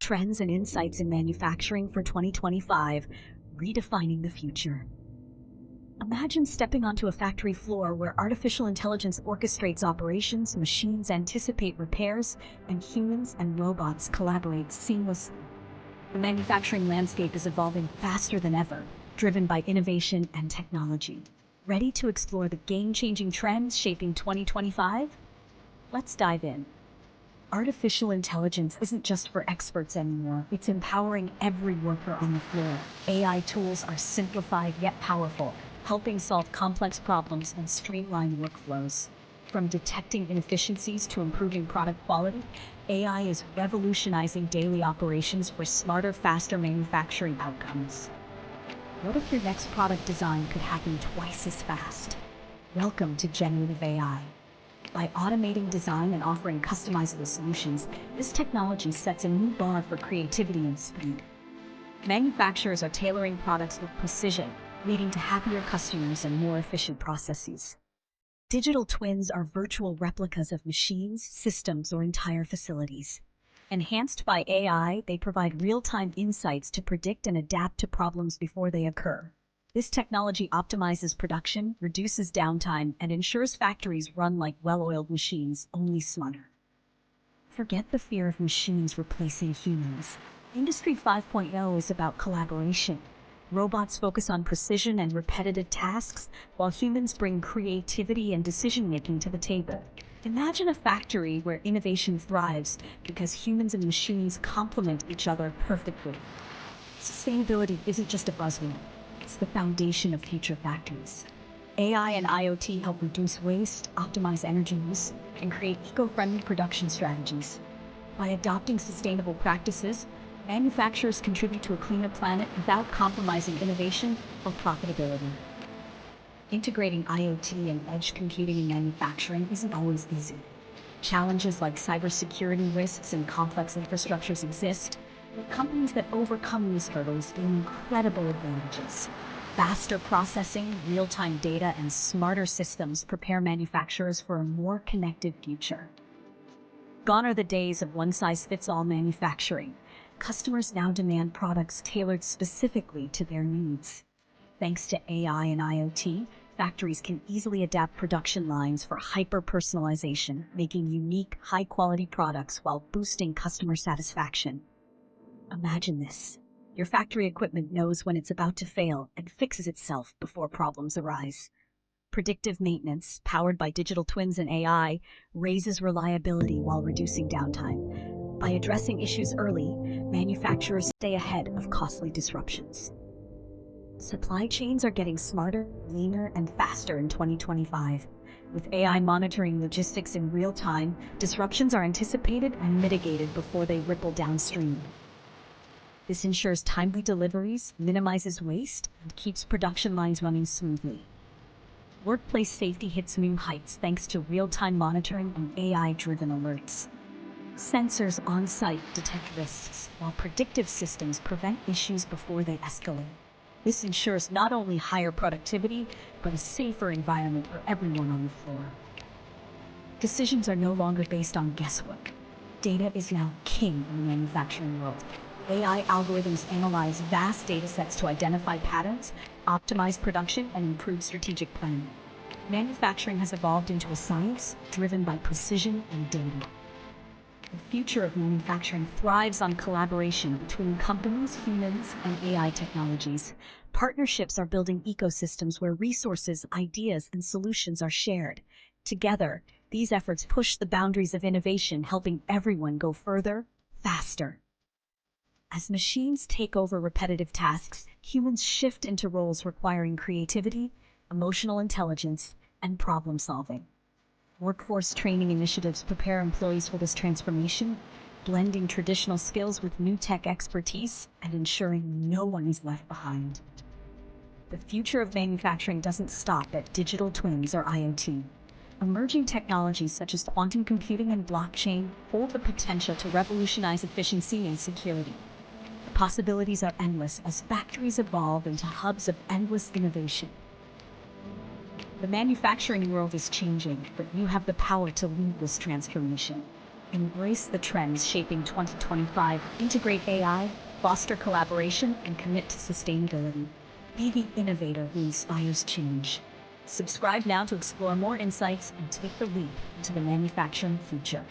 Trends and insights in manufacturing for 2025, redefining the future. Imagine stepping onto a factory floor where artificial intelligence orchestrates operations, machines anticipate repairs, and humans and robots collaborate seamlessly. The manufacturing landscape is evolving faster than ever, driven by innovation and technology. Ready to explore the game-changing trends shaping 2025? Let's dive in. Artificial intelligence isn't just for experts anymore. It's empowering every worker on the floor. AI tools are simplified yet powerful, helping solve complex problems and streamline workflows. From detecting inefficiencies to improving product quality, AI is revolutionizing daily operations for smarter, faster manufacturing outcomes. What if your next product design could happen twice as fast? Welcome to generative AI. By automating design and offering customizable solutions, this technology sets a new bar for creativity and speed. Manufacturers are tailoring products with precision, leading to happier customers and more efficient processes. Digital twins are virtual replicas of machines, systems, or entire facilities. Enhanced by AI, they provide real-time insights to predict and adapt to problems before they occur. This technology optimizes production, reduces downtime, and ensures factories run like well-oiled machines, only smarter. Forget the fear of machines replacing humans. Industry 5.0 is about collaboration. Robots focus on precision and repetitive tasks, while humans bring creativity and decision-making to the table. Imagine a factory where innovation thrives because humans and machines complement each other perfectly. Sustainability isn't just a buzzword. It's the foundation of future factories. AI and IoT help reduce waste, optimize energy use, and create eco-friendly production strategies. By adopting sustainable practices, manufacturers contribute to a cleaner planet without compromising innovation or profitability. Integrating IoT and edge computing in manufacturing isn't always easy. Challenges like cybersecurity risks and complex infrastructures exist. Companies that overcome these hurdles gain incredible advantages. Faster processing, real-time data, and smarter systems prepare manufacturers for a more connected future. Gone are the days of one-size-fits-all manufacturing. Customers now demand products tailored specifically to their needs. Thanks to AI and IoT, factories can easily adapt production lines for hyper-personalization, making unique, high-quality products while boosting customer satisfaction. Imagine this. Your factory equipment knows when it's about to fail and fixes itself before problems arise. Predictive maintenance, powered by digital twins and AI, raises reliability while reducing downtime. By addressing issues early, manufacturers stay ahead of costly disruptions. Supply chains are getting smarter, leaner, and faster in 2025. With AI monitoring logistics in real time, disruptions are anticipated and mitigated before they ripple downstream. This ensures timely deliveries, minimizes waste, and keeps production lines running smoothly. Workplace safety hits new heights thanks to real-time monitoring and AI-driven alerts. Sensors on-site detect risks, while predictive systems prevent issues before they escalate. This ensures not only higher productivity, but a safer environment for everyone on the floor. Decisions are no longer based on guesswork. Data is now king in the manufacturing world. AI algorithms analyze vast data sets to identify patterns, optimize production, and improve strategic planning. Manufacturing has evolved into a science driven by precision and data. The future of manufacturing thrives on collaboration between companies, humans, and AI technologies. Partnerships are building ecosystems where resources, ideas, and solutions are shared. Together, these efforts push the boundaries of innovation, helping everyone go further, faster. As machines take over repetitive tasks, humans shift into roles requiring creativity, emotional intelligence, and problem solving. Workforce training initiatives prepare employees for this transformation, blending traditional skills with new tech expertise and ensuring no one is left behind. The future of manufacturing doesn't stop at digital twins or IoT. Emerging technologies such as quantum computing and blockchain hold the potential to revolutionize efficiency and security. The possibilities are endless as factories evolve into hubs of endless innovation. The manufacturing world is changing, but you have the power to lead this transformation. Embrace the trends shaping 2025. Integrate AI, foster collaboration, and commit to sustainability. Be the innovator who inspires change. Subscribe now to explore more insights and take the leap into the manufacturing future.